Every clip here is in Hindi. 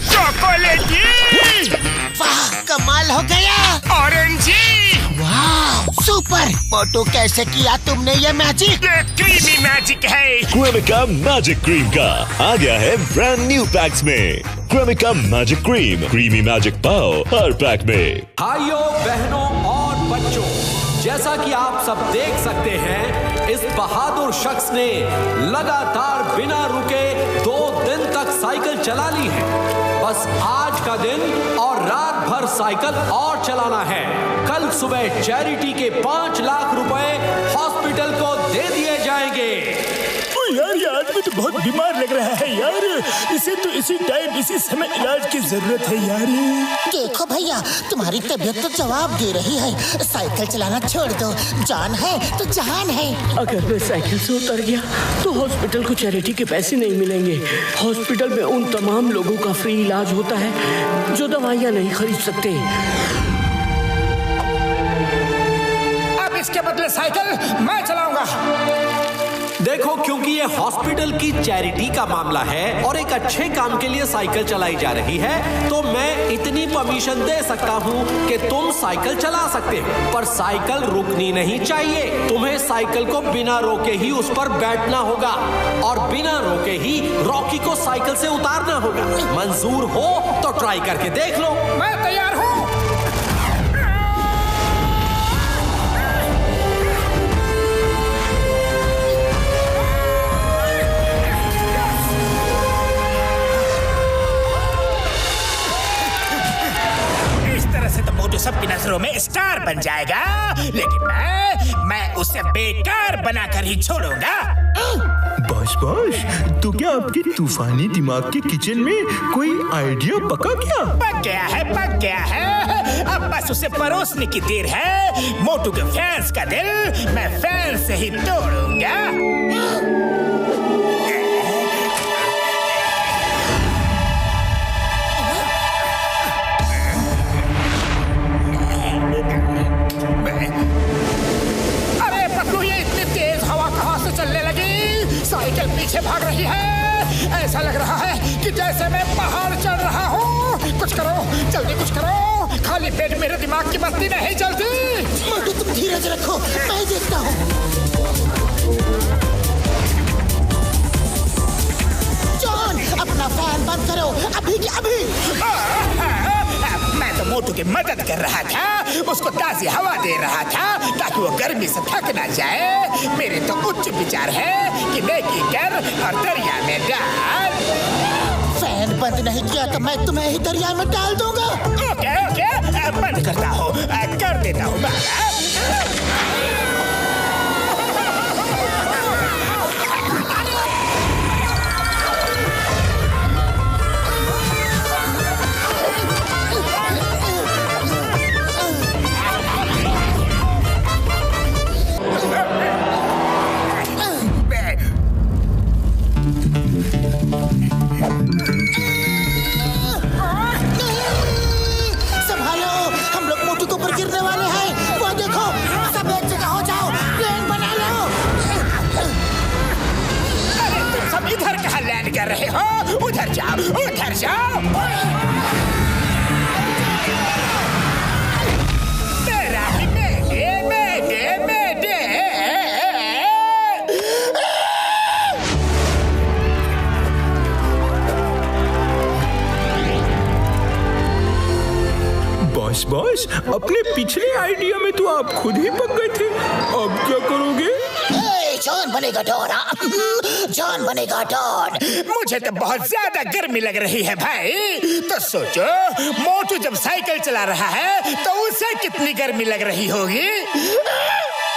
चॉकलेटी! वाह, कमाल हो गया। ऑरेंजी! वाह, सुपर। मोटू, कैसे किया तुमने ये मैजिक? ये क्रीमी मैजिक है। क्रेमिका मैजिक क्रीम का आ गया है ब्रांड न्यू पैक्स में। Cremica magic cream, creamy magic pav हर पैक में। भाइयों, बहनों और बच्चों, जैसा कि आप सब देख सकते हैं, इस बहादुर शख्स ने लगातार बिना रुके 2 दिन तक साइकिल चला ली है। बस आज का दिन और रात भर साइकिल और चलाना है। कल सुबह चैरिटी के 5 लाख रुपए हॉस्पिटल को दे दिए जाएंगे। यार, ये आदमी तो बहुत बीमार लग रहा है यार। इसे तो इसी टाइम इसी समय इलाज की जरूरत है यार। देखो भैया, तुम्हारी तबीयत तो जवाब दे रही है। साइकिल चलाना छोड़ दो, जान है तो जहान है। अगर मैं साइकिल से उतर गया तो हॉस्पिटल को चैरिटी के पैसे नहीं मिलेंगे। हॉस्पिटल में उन तमाम लोगों का फ्री इलाज होता है जो दवाइयाँ नहीं खरीद सकते। अब इसके बदले साइकिल मैं चलाऊंगा। देखो, क्योंकि ये हॉस्पिटल की चैरिटी का मामला है और एक अच्छे काम के लिए साइकिल चलाई जा रही है, तो मैं इतनी परमिशन दे सकता हूँ कि तुम साइकिल चला सकते हो, पर साइकिल रुकनी नहीं चाहिए। तुम्हें साइकिल को बिना रोके ही उस पर बैठना होगा और बिना रोके ही रॉकी को साइकिल से उतारना होगा। मंजूर हो तो ट्राई करके देख लो। मैं तैयार हूँ। सबकी नजरों में स्टार बन जाएगा, लेकिन मैं उसे बेकार बनाकर ही छोड़ूंगा। बॉस, तो क्या आपके तूफानी दिमाग के किचन में कोई आइडिया पका क्या? पक गया है। अब बस उसे परोसने की देर है। मोटू के फैंस का दिल मैं फैन से ही तोड़ूंगा। साइकिल पीछे भाग रही है। ऐसा लग रहा है कि जैसे मैं पहाड़ चढ़ रहा हूँ। कुछ करो, जल्दी कुछ करो। खाली पेट मेरे दिमाग की बत्ती नहीं जलती। मोटू, तुम धीरज रखो, मैं देखता हूँ। जॉन, अपना फैन बंद करो, अभी की अभी। मैं तो मोटू की मदद कर रहा था, उसको ताज़ी हवा दे रहा था ताकि वो गर्मी से थक ना जाए। मेरे तो उच्च विचार है कि नेकी कर और दरिया में डाल। फैन बंद नहीं किया तो मैं तुम्हें ही दरिया में डाल दूंगा। ओके, बंद करता हूँ, कर देता हूँ बाबा। संभालो, हम लोग मोटू के ऊपर गिरने वाले हैं। वो देखो, सब एक जगह हो जाओ, प्लेन बना लो। अरे तुम सब इधर कहाँ लैंड कर रहे हो? उधर जाओ, उधर जाओ। तेरा ही मेडे। बॉस, अपने पिछले आइडिया में तो आप खुद ही पक गए थे। अब क्या करोगे? जॉन बनेगा डॉन। जॉन बनेगा डॉन। मुझे तो बहुत ज्यादा गर्मी लग रही है भाई। तो सोचो, मोटू जब साइकिल चला रहा है तो उसे कितनी गर्मी लग रही होगी।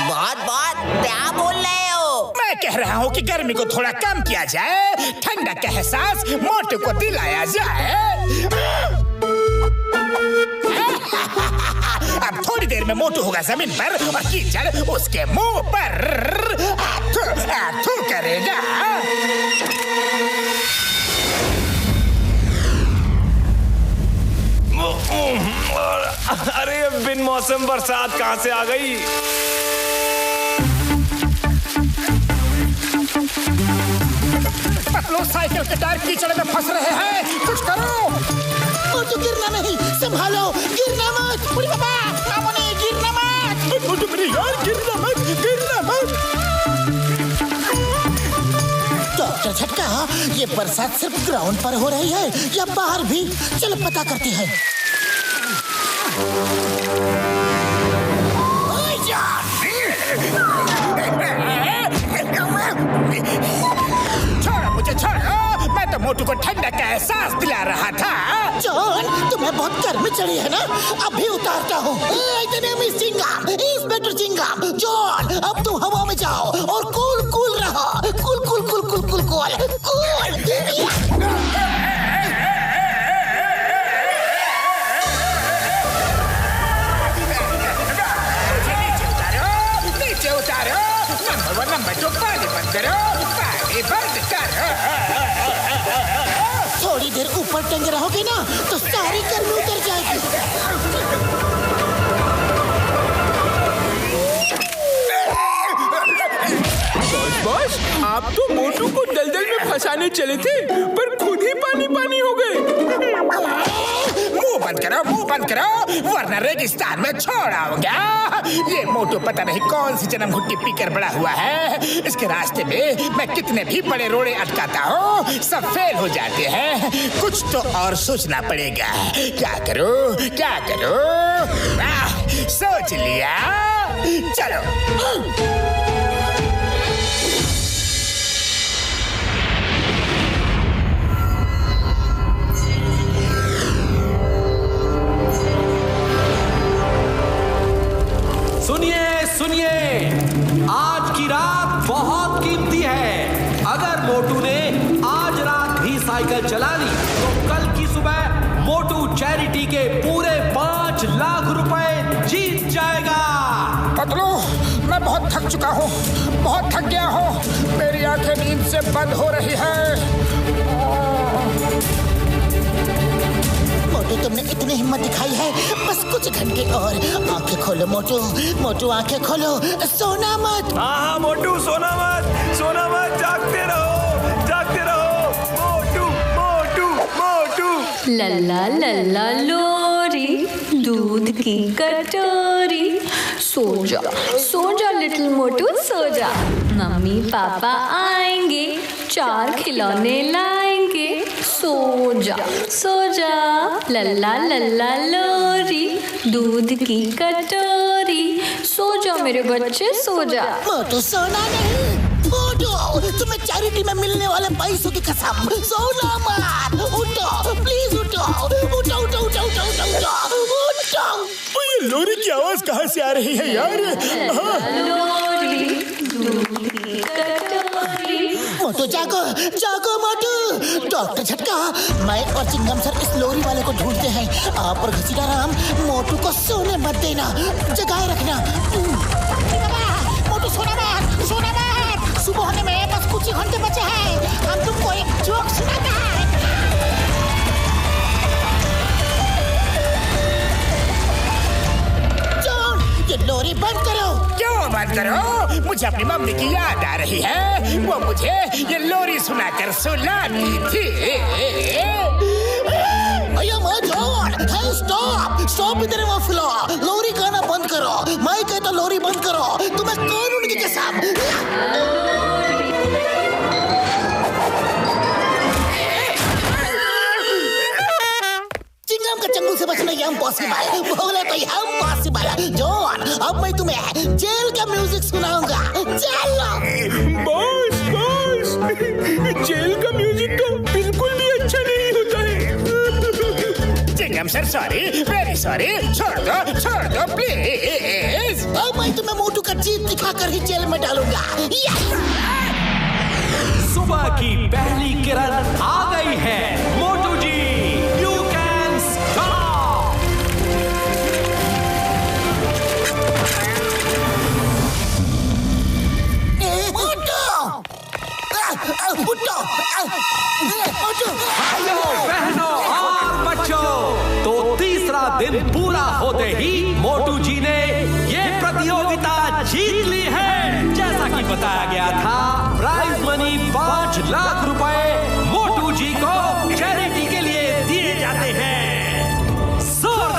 बहुत क्या बोल रहे हो? मैं कह रहा हूँ कि गर्मी को थोड़ा कम किया जाए, ठंडक का एहसास मोटू को दिलाया जाए। अब थोड़ी देर में मोटू होगा जमीन पर और कीचड़ उसके मुंह पर आथू करेगा। अरे बिन मौसम बरसात कहाँ से आ गई? पतलू, साइकिल के टायर कीचड़ में फंस रहे हैं। संभालो, गिरना मत। उड़ी बाबा, मामूनी गिरना मत। मोटू मेरे यार, गिरना मत, गिरना मत। डॉक्टर झटका, ये बरसात सिर्फ ग्राउंड पर हो रही है या बाहर भी? चलो पता करते हैं। छोड़ो मुझे, छोड़ो। मैं तो मोटू को ठंडक का एहसास दिला रहा था। जॉन, तुम्हें बहुत गर्मी चढ़ी है ना? अभी उतारता हूँ। इंस्पेक्टर चिंगाम, जॉन, अब तुम हवा में जाओ और कूल कूल रहो। Cool cool cool cool cool cool cool. नीचे उतारो। नंबर 1, नंबर 2, पानी बंद करो, पानी बंद करो। थोड़ी देर ऊपर टंगे रहोगे ना तो सारी गर्मी उतर जाएगी। बॉस, आप तो मोटू को दलदल में फंसाने चले थे, पर खुद ही पानी पानी हो गए। मुंह बंद करो, मुंह बंद करो, वरना रेगिस्तान में छोड़ाऊंगा। ये मोटू पता नहीं कौन सी जन्म घुट्टी पीकर बड़ा हुआ है। इसके रास्ते में मैं कितने भी बड़े रोड़े अटकाता हूँ, सब फेल हो जाते हैं। कुछ तो और सोचना पड़ेगा। क्या करूँ, क्या करूँ? सोच लिया, चलो। सुनिए सुनिए, आज की रात बहुत कीमती है। अगर मोटू ने आज रात भी साइकिल चला ली तो कल की सुबह मोटू चैरिटी के पूरे 5 लाख रुपए जीत जाएगा। पतलू, मैं बहुत थक चुका हूँ, बहुत थक गया हूँ। मेरी आंखें नींद से बंद हो रही है। मोटू, तुमने इतनी हिम्मत दिखाई है, बस कुछ घंटे और। आंखें खोलो मोटू, मोटू आंखें खोलो, सोना मत। हाँ मोटू, सोना मत, सोना मत, जागते रहो, जागते रहो। मोटू मोटू मोटू। लल्ला लल्ला लोरी, दूध की कटोरी। सो जा, सो जा लिटिल मोटू, सो जा। मम्मी पापा आएंगे, 4 खिलौने लाएंगे। सो जा, सो जा। लल्ला लल्ला लोरी, दूध की कटोरी। सो जा मेरे बच्चे, सो जा। मोटू सोना नहीं। मोटू, तुम्हें चैरिटी में मिलने वाले पैसों की कसम, सोना मत। उठो प्लीज, उठो उठो उठो उठो उठो उठो उठो। ये लोरी की आवाज कहाँ से आ रही है यार? लोरी, दूध की कटोरी। मोटू जागो, जागो मोटू। डॉक्टर झटका, मैं और चिंगम सर इस लोरी वाले को ढूंढते हैं। आप और घसीटा राम मोटू को सोने मत देना, जगाए रखना। मोटू सोना मत, सोना मत। सुबह होने में बस कुछ ही घंटे बचे हैं। हम तुमको एक जोक सुनाते हैं। ये लोरी बंद करो। क्यों बंद करो? मुझे अपनी मम्मी की याद आ रही है। वो मुझे ये लोरी सुनाकर सुलाती थी। स्टॉप इधर वफलो। लोरी गाना बंद करो। मैं कहता लोरी बंद करो। तुम्हें कानून की कसम। चिंगम का चंगुल से बचना ये इम्पॉसिबल। बोले तो ये इम्पॉसिबल। जॉन, अब मैं तुम्हें जेल का म्यूजिक सुनाऊंगा। चलो। बॉस, बॉस, जेल का म्यूजिक तो बिल्कुल भी अच्छा नहीं होता है। चिंगम सर, सॉरी, वेरी सॉरी। छोड़ दो प्लीज। अब मैं तुम्हें मोटू का जीत दिखाकर ही जेल में डालूंगा। सुबह की पहली किरण आ गई है। मोटू जी, यू कैन स्टॉप। भाइयों, बहनों और बच्चों, तो तीसरा दिन पूरा होते ही मोटू जी ने ये प्रतियोगिता जीत ली है। जैसा कि बताया गया था, प्राइज मनी 5 लाख रुपए मोटू जी को चैरिटी के लिए दिए जाते हैं। जोर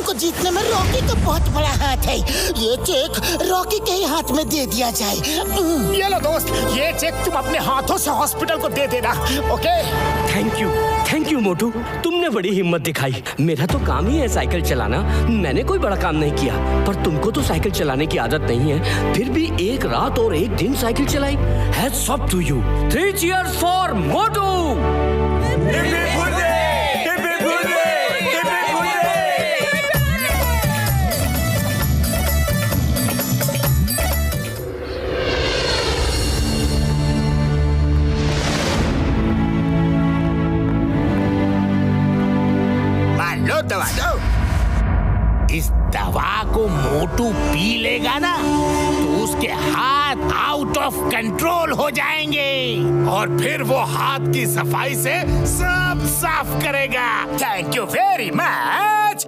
को जीतने में रॉकी का बहुत बड़ा हाथ है। ये चेक रॉकी के ही हाथ में दे दिया जाए। ये लो दोस्त, ये चेक तुम अपने हाथों से हॉस्पिटल को दे देना, ओके? थैंक यू मोटू, तुमने बड़ी हिम्मत दिखाई। मेरा तो काम ही है साइकिल चलाना, मैंने कोई बड़ा काम नहीं किया। पर तुमको तो साइकिल चलाने की आदत नहीं है, फिर भी एक रात और एक दिन साइकिल चलाई। Hats off to you. 3 cheers for Motu. दवा दो। इस दवा को मोटू पी लेगा ना तो उसके हाथ आउट ऑफ कंट्रोल हो जाएंगे और फिर वो हाथ की सफाई से सब साफ करेगा। Thank you very much.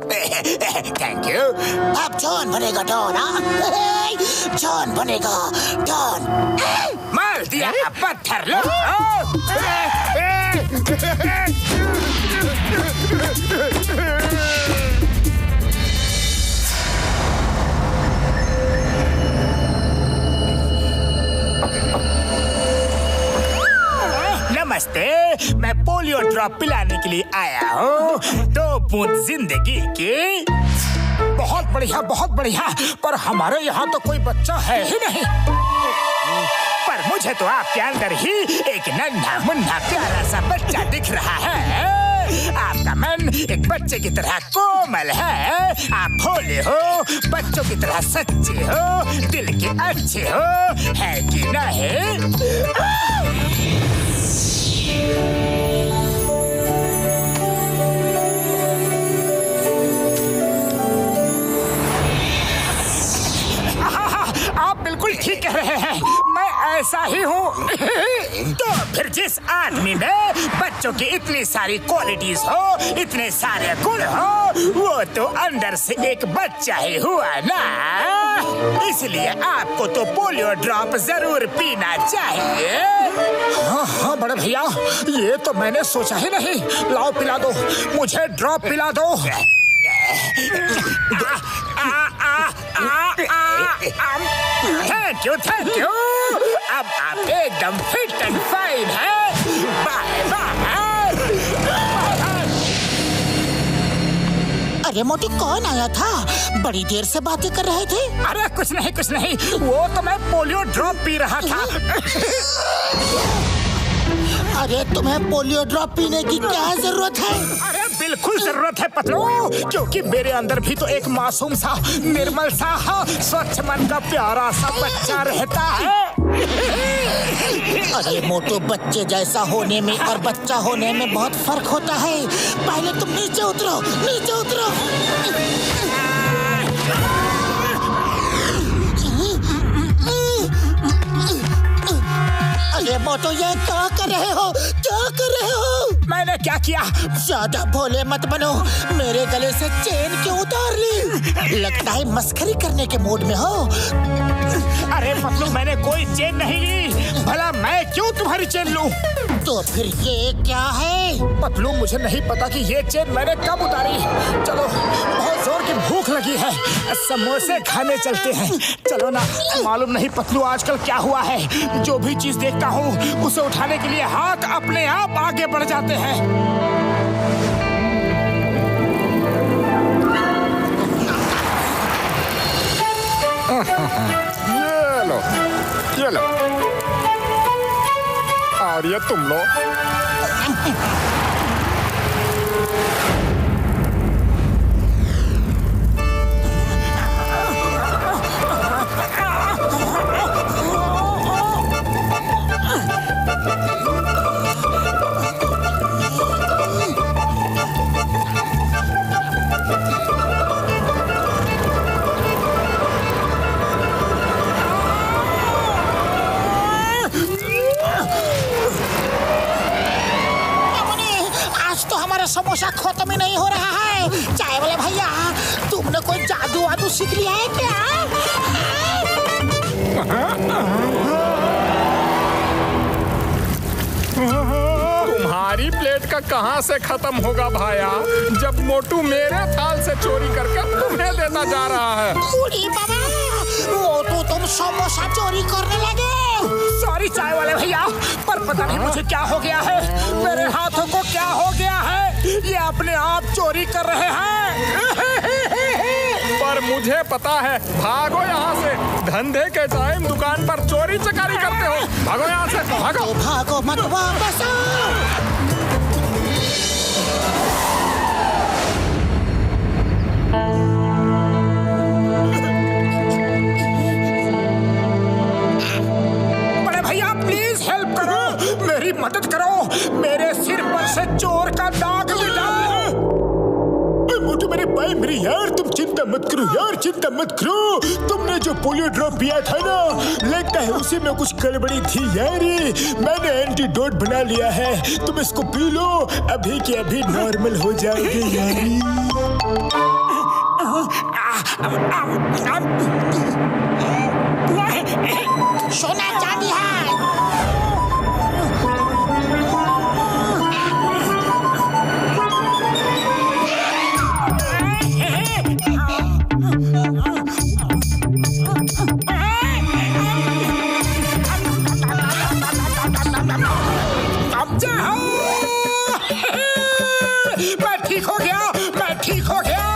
Thank you. अब जॉन बनेगा डॉन। जॉन बनेगा डॉन। मार दिया पत्थर लो। नमस्ते, मैं पोलियो ड्रॉप पिलाने के लिए आया हूँ। 2 बूंद जिंदगी की। बहुत बढ़िया, बहुत बढ़िया। पर हमारे यहाँ तो कोई बच्चा है ही नहीं। पर मुझे तो आपके अंदर ही एक नन्हा मुन्ना प्यारा सा बच्चा दिख रहा है। आपका मन एक बच्चे की तरह कोमल है। आप भोले हो, बच्चों की तरह सच्चे हो, दिल के अच्छे हो, है कि नहीं? आप बिल्कुल ठीक कह रहे हैं, मैं ऐसा ही हूँ। तो फिर जिस आदमी में बच्चों की इतनी सारी क्वालिटीज हो, इतने सारे गुण हो, वो तो अंदर से एक बच्चा ही हुआ ना। इसलिए आपको तो पोलियो ड्रॉप जरूर पीना चाहिए। हाँ बड़े भैया, ये तो मैंने सोचा ही नहीं। लाओ पिला दो, मुझे ड्रॉप पिला दो। Thank you. अब आप एकदम फिट एंड फाइन हैं। Bye bye. अरे मोटू, कौन आया था? बड़ी देर से बातें कर रहे थे। अरे कुछ नहीं, वो तो मैं पोलियो ड्रॉप पी रहा था। अरे तुम्हें पोलियो ड्रॉप पीने की क्या जरूरत है? अरे बिल्कुल जरूरत है पतलू, क्योंकि मेरे अंदर भी तो एक मासूम सा, निर्मल सा, स्वच्छ मन का प्यारा सा बच्चा रहता है। अरे मोटू, बच्चे जैसा होने में और बच्चा होने में बहुत फर्क होता है। पहले तुम नीचे उतरो, नीचे उतरो। अरे मोटू, ये क्या कर रहे हो? क्या कर रहे हो? मैंने क्या किया? ज्यादा भोले मत बनो। मेरे गले से चेन क्यों उतार ली? लगता है मस्करी करने के मूड में हो। अरे पतलू, मैंने कोई चेन नहीं ली। भला मैं क्यों तुम्हारी चेन लूं? तो फिर ये क्या है? पतलू, मुझे नहीं पता कि ये चेन मैंने कब उतारी। चलो, बहुत जोर की भूख लगी है, समोसे खाने चलते हैं। चलो ना। मालूम नहीं पतलू आजकल क्या हुआ है, जो भी चीज देखता हूँ उसे उठाने के लिए हाथ अपने आप आगे बढ़ जाते हैं। ये लो और ये तुम लो। समोसा खत्म ही नहीं हो रहा है। चाय वाले भैया, तुमने कोई जादू वादू सीख लिया है क्या? तुम्हारी प्लेट झटका कहाँ से खत्म होगा भाया, जब मोटू मेरे थाल से चोरी करके तुम्हें देता जा रहा है। बूढ़ी बाबा, मोटू तुम समोसा चोरी करने लगे। सॉरी चाय वाले भैया, पर पता नहीं मुझे क्या हो गया है, मेरे हाथों को क्या हो गया है, ये अपने आप चोरी कर रहे हैं। पर मुझे पता है, भागो यहाँ से, धंधे के टाइम दुकान पर चोरी चकारी करते हो, भागो यहाँ से, भागो। भागो मत, वापस आओ। मेरी मदद करो, मेरे सिर पर से चोर का दाग मिटाओ। मोटू मेरे भाई मेरी यार, तुम चिंता मत करो यार, चिंता मत करो। तुमने जो पोलियो ड्रॉप पिया था ना, लगता है उसी में कुछ गड़बड़ी थी यार। मैंने एंटीडोट बना लिया है, तुम इसको पी लो, अभी के अभी नॉर्मल हो जाओगे यार। सोना चांदी है। मैं ठीक हो गया, मैं ठीक हो गया,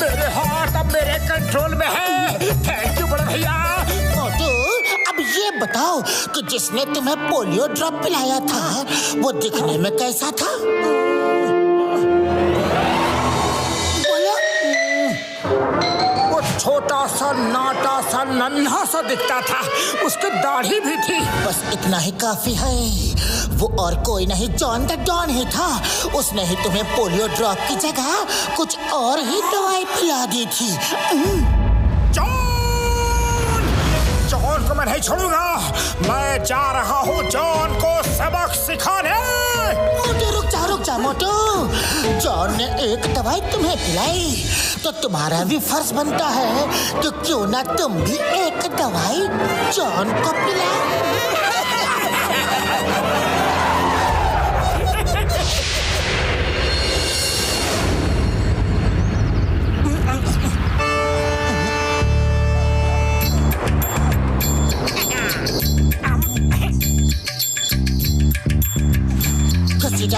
मेरे हाथ अब मेरे कंट्रोल में है। थैंक यू बड़े भैया। मोटू, अब ये बताओ कि जिसने तुम्हें पोलियो ड्रॉप पिलाया था वो दिखने में कैसा था? बोलो। वो छोटा सा, नाटा सा, नन्हा सा दिखता था, उसकी दाढ़ी भी थी। बस इतना ही काफी है। वो और कोई नहीं, जॉन द डॉन ही था। उसने ही तुम्हें पोलियो ड्रॉप की जगह कुछ और ही दवाई पिला दी थी। जॉन को मैं नहीं छोड़ूंगा, मैं जा रहा हूँ जॉन को सबक सिखाने। मोटू रुक जा मोटू, जॉन ने एक दवाई तुम्हें पिलाई तो तुम्हारा भी फर्ज बनता है कि क्यों ना तुम भी एक दवाई जॉन को पिलाओ।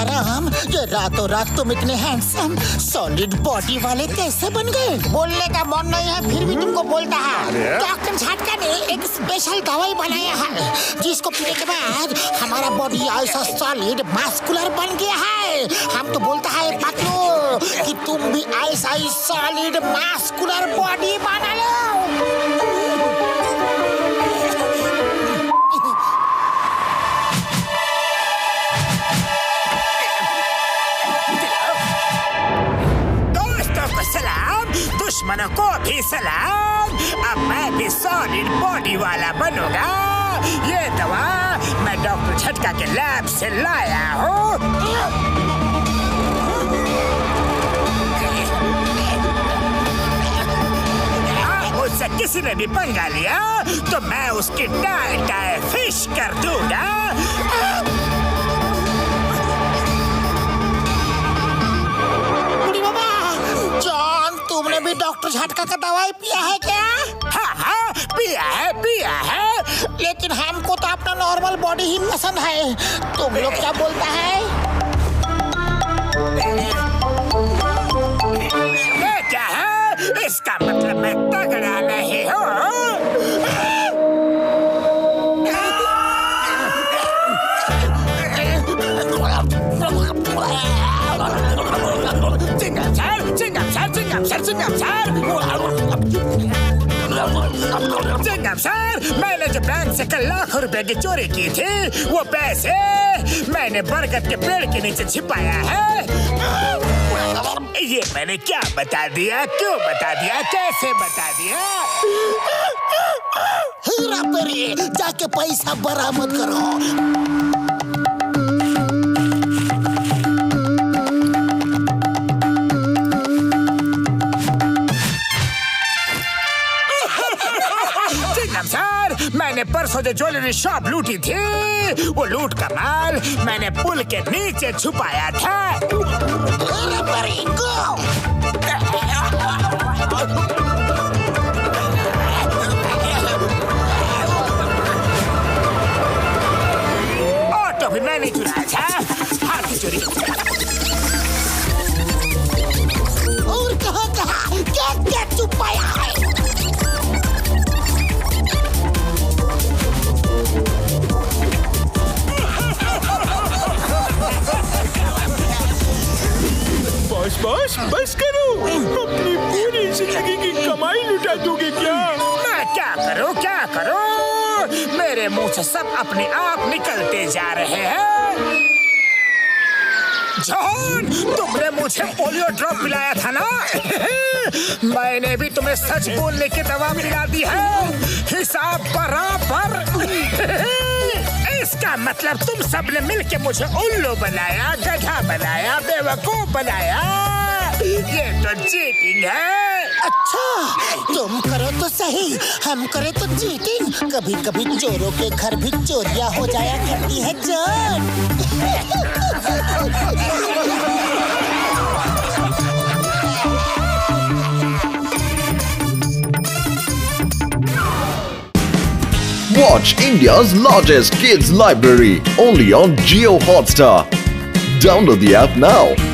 राम, ये रातों रात तुम इतने हैंडसम सॉलिड बॉडी वाले कैसे बन गए? बोलने का मन नहीं है फिर भी तुमको बोलता है। डॉक्टर झटका ने एक स्पेशल दवाई बनाया है जिसको पीने के बाद हमारा बॉडी ऐसा सॉलिड मस्कुलर बन गया है। हम तो बोलता है पतलू कि तुम भी ऐसा ही सॉलिड मस्कुलर बॉडी बना लो। दुश्मनों को भी सलाम, अब मैं भी सॉलिड बॉडी वाला बनूंगा। ये दवा मैं डॉक्टर झटका के लैब से लाया हूँ। मुझसे किसी ने भी पंगा लिया तो मैं उसकी टाई फिश कर दूंगा। तुमने भी डॉक्टर झटका का दवाई पिया है क्या? हाँ, पिया है। लेकिन हमको तो अपना नॉर्मल बॉडी ही पसंद है। तुम लोग क्या बोलता है? ये क्या है? इसका मतलब मैं तगड़ा नहीं हूँ। चिंगम सर, मैंने जो बैंक से कल लाखों रुपए की चोरी की थी वो पैसे मैंने बरगद के पेड़ के नीचे छिपाया है। ये मैंने क्या बता दिया, क्यों बता दिया, कैसे बता दिया? हीरा पेरी, जाके पैसा बरामद करो। सर, मैंने परसों मुझे ज्वेलरी शॉप लूटी थी, वो लूट का माल मैंने पुल के नीचे छुपाया था। ऑटो भी मैंने चुराया था, हाथ की चोरी। और कहाँ क्या क्या छुपाया है? बस करो, अपनी पूरी जिंदगी की कमाई लुटा दोगे क्या? मैं क्या करूं? मेरे मुंह से सब अपने आप निकलते जा रहे हैं। जॉन, तुमने मुझे पोलियो ड्रॉप पिलाया था ना? मैंने भी तुम्हें सच बोलने की दवा पिला दी है, हिसाब बराबर। इसका मतलब तुम सबने मिलके मुझे उल्लू बनाया, गधा बनाया, बेवकूफ बनाया। ये तो चीटिंग है। अच्छा, तुम करो तो सही, हम करें तो चीटिंग। कभी कभी चोरों के घर भी चोरियां हो जाया करती है John. Watch India's largest kids library only on Jio Hotstar. Download the app now.